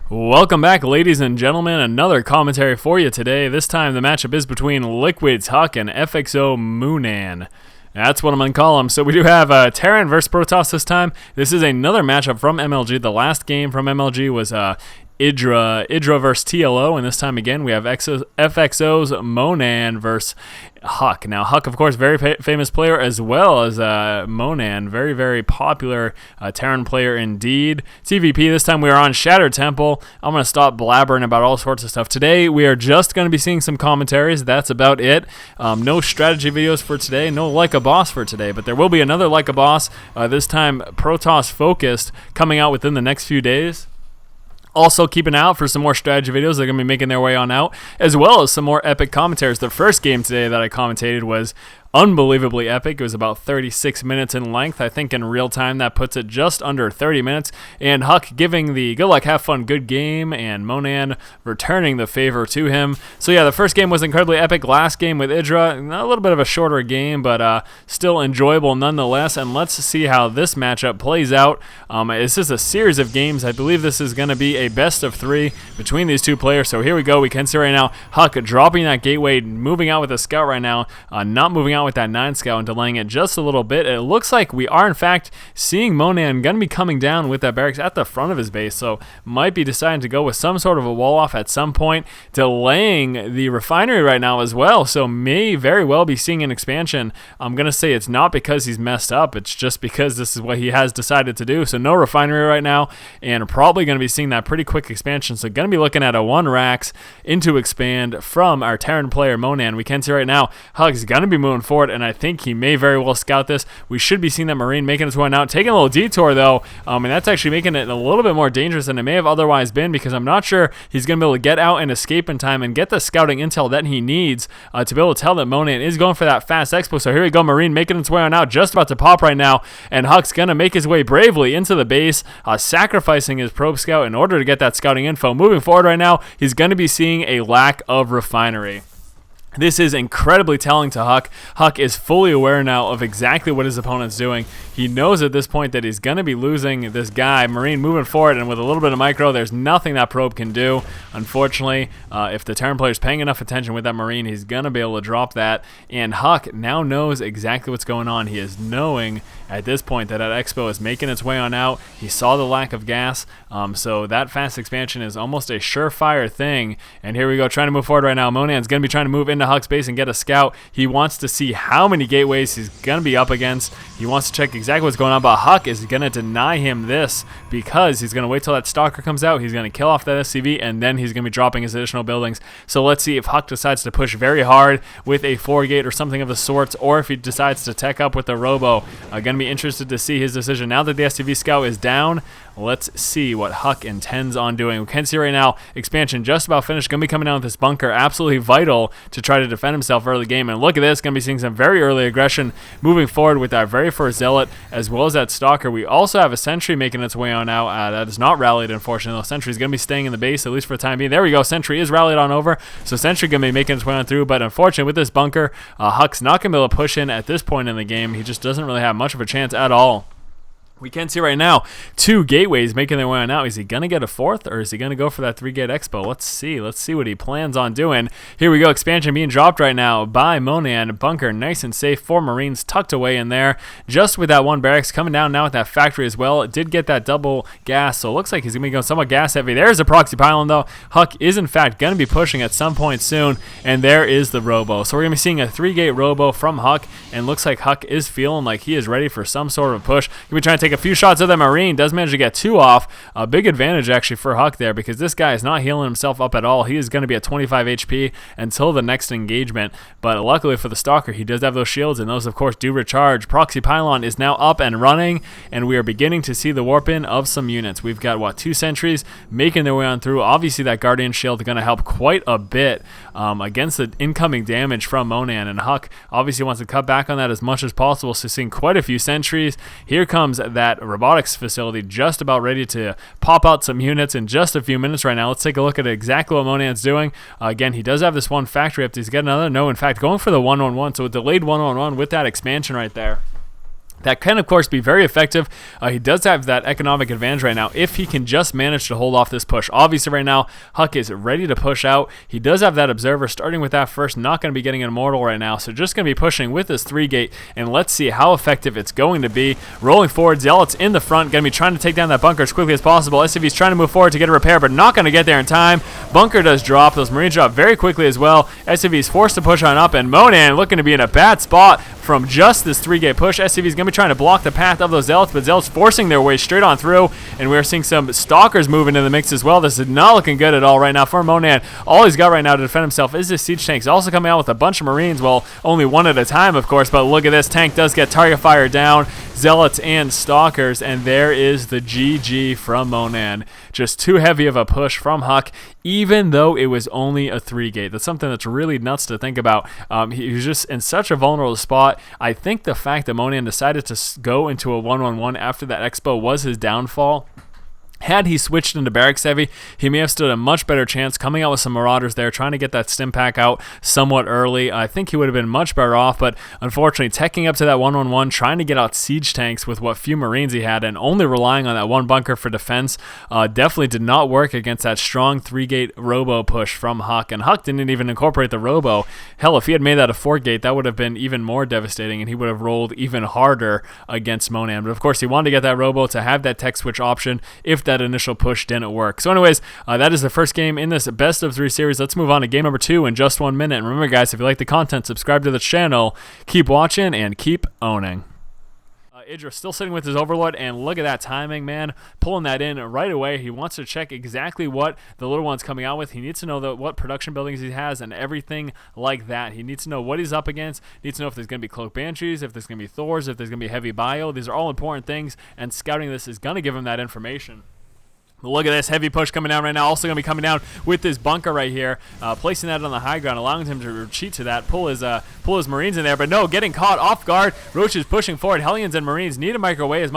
Welcome back, ladies and gentlemen. Another commentary for you today. This time the matchup is between Liquid's Huck and FXO mOoNaN. That's what I'm going to call them. So we do have Terran versus Protoss this time. This is another matchup from MLG. The last game from MLG was Idra versus TLO, and this time again we have FXO's mOoNaN versus Huck. Now Huck, of course, very famous player, as well as mOoNaN, very, very popular Terran player indeed. TVP, this time we are on Shattered Temple. I'm going to stop blabbering about all sorts of stuff. Today we are just going to be seeing some commentaries. That's about it. No strategy videos for today, no Like a Boss for today, but there will be another Like a Boss, this time Protoss focused, coming out within the next few days. Also, keep an eye out for some more strategy videos. They're going to be making their way on out, as well as some more epic commentaries. The first game today that I commentated was unbelievably epic. It was about 36 minutes in length. I think in real time that puts it just under 30 minutes. And Huck giving the good luck, have fun, good game, and mOoNaN returning the favor to him. So yeah, the first game was incredibly epic. Last game with Idra, a little bit of a shorter game, but still enjoyable nonetheless. And let's see how this matchup plays out. This is a series of games. I believe this is going to be a best of 3 between these two players. So here we go. We can see right now Huck dropping that gateway, moving out with a scout right now, not moving out with that 9 scout and delaying it just a little bit. It looks like we are in fact seeing mOoNaN going to be coming down with that barracks at the front of his base, so might be deciding to go with some sort of a wall off at some point, delaying the refinery right now as well, so may very well be seeing an expansion. I'm going to say it's not because he's messed up, it's just because this is what he has decided to do. So no refinery right now, and probably going to be seeing that pretty quick expansion, so going to be looking at a 1 racks into expand from our Terran player mOoNaN. We can see right now Huck's going to be moving forward, and I think he may very well scout this. We should be seeing that Marine making its way out, taking a little detour though, and that's actually making it a little bit more dangerous than it may have otherwise been, because I'm not sure he's going to be able to get out and escape in time and get the scouting intel that he needs to be able to tell that mOoNaN is going for that fast expo. So here we go, Marine making its way on out, just about to pop right now, and Huck's going to make his way bravely into the base, sacrificing his probe scout in order to get that scouting info. Moving forward right now, he's going to be seeing a lack of refinery. This is incredibly telling to Huck. Huck is fully aware now of exactly what his opponent's doing. He knows at this point that he's going to be losing this guy. Marine moving forward, and with a little bit of micro, there's nothing that probe can do. Unfortunately, if the Terran player is paying enough attention with that Marine, he's going to be able to drop that. And Huck now knows exactly what's going on. He is knowing at this point that Expo is making its way on out. He saw the lack of gas, so that fast expansion is almost a surefire thing. And here we go, trying to move forward right now. mOoNaN's going to be trying to move into Huck's base and get a scout. He wants to see how many gateways he's going to be up against. He wants to check exactly what's going on, but Huck is going to deny him this because he's going to wait till that stalker comes out. He's going to kill off that SCV, and then he's going to be dropping his additional buildings. So let's see if Huck decides to push very hard with a 4-gate or something of the sorts, or if he decides to tech up with a robo. Going to be interested to see his decision. Now that the SCV scout is down, let's see what Huck intends on doing. We can see right now, expansion just about finished. Going to be coming down with this bunker. Absolutely vital to try to defend himself early game. And look at this. Going to be seeing some very early aggression moving forward with our very first Zealot, as well as that Stalker. We also have a Sentry making its way on out. That is not rallied, unfortunately. Sentry is going to be staying in the base, at least for the time being. There we go. Sentry is rallied on over. So Sentry going to be making its way on through. But unfortunately, with this bunker, Huck's not going to be able to push in at this point in the game. He just doesn't really have much of a chance at all. We can see right now 2 gateways making their way on out. Is he going to get a 4th, or is he going to go for that 3-gate expo? Let's see. Let's see what he plans on doing. Here we go. Expansion being dropped right now by mOoNaN. Bunker nice and safe. 4 Marines tucked away in there. Just with that 1 barracks coming down now with that factory as well. It did get that double gas, so it looks like he's going to be going somewhat gas heavy. There's a proxy pylon though. Huck is in fact going to be pushing at some point soon, and there is the robo. So we're going to be seeing a 3-gate robo from Huck, and looks like Huck is feeling like he is ready for some sort of push. He'll be trying to take a few shots of that Marine. Does manage to get 2 off. A big advantage actually for Huck there, because this guy is not healing himself up at all. He is going to be at 25 HP until the next engagement, but luckily for the Stalker, he does have those shields, and those of course do recharge. Proxy pylon is now up and running, and we are beginning to see the warp in of some units. We've got 2 sentries making their way on through. Obviously that Guardian shield is going to help quite a bit against the incoming damage from mOoNaN, and Huck obviously wants to cut back on that as much as possible, so seeing quite a few sentries. Here comes that robotics facility just about ready to pop out some units in just a few minutes right now. Let's take a look at exactly what mOoNaN's doing. Again, he does have this 1 factory up. Does he get another? No, in fact, going for the 1-1-1, so a delayed 1-1-1 with that expansion right there. That can, of course, be very effective. He does have that economic advantage right now if he can just manage to hold off this push. Obviously, right now, Huck is ready to push out. He does have that Observer starting with that first. Not going to be getting an Immortal right now, so just going to be pushing with this 3-gate, and let's see how effective it's going to be. Rolling forward, Zealots in the front, going to be trying to take down that bunker as quickly as possible. SCV's trying to move forward to get a repair, but not going to get there in time. Bunker does drop. Those Marines drop very quickly as well. SCV's forced to push on up, and mOoNaN looking to be in a bad spot from just this 3-gate push. SCV's going to be trying to block the path of those Zealots, but Zealots forcing their way straight on through, and we're seeing some Stalkers moving into the mix as well. This is not looking good at all right now for mOoNaN. All he's got right now to defend himself is this siege tank. He's also coming out with a bunch of Marines, well, only one at a time, of course, but look at this. Tank does get target fire down, Zealots and Stalkers, and there is the GG from mOoNaN. Just too heavy of a push from Huck, even though it was only a 3-gate. That's something that's really nuts to think about. He was just in such a vulnerable spot. I think the fact that mOoNaN decided to go into a 1-1-1 after that expo was his downfall. Had he switched into Barracks Heavy, he may have stood a much better chance coming out with some Marauders there, trying to get that stim pack out somewhat early. I think he would have been much better off, but unfortunately, teching up to that 1-1-1, trying to get out siege tanks with what few Marines he had, and only relying on that one bunker for defense, definitely did not work against that strong 3-gate robo push from Huck, and Huck didn't even incorporate the robo. Hell, if he had made that a 4-gate, that would have been even more devastating, and he would have rolled even harder against mOoNaN. But of course, he wanted to get that robo to have that tech switch option if that initial push didn't work. So anyways, that is the first game in this best of 3 series. Let's move on to game number 2 in just 1 minute. And remember, guys, if you like the content, subscribe to the channel, keep watching, and keep owning. Idris still sitting with his Overlord, and look at that timing, man. Pulling that in right away. He wants to check exactly what the little one's coming out with. He needs to know what production buildings he has and everything like that. He needs to know what he's up against. Needs to know if there's going to be Cloak Banshees, if there's going to be Thors, if there's going to be heavy bio. These are all important things, and scouting this is going to give him that information. Look at this heavy push coming down right now. Also going to be coming down with this bunker right here, placing that on the high ground, allowing him to retreat to that, pull his Marines in there. But no, getting caught off guard. Roach is pushing forward. Hellions and Marines need to microwave as much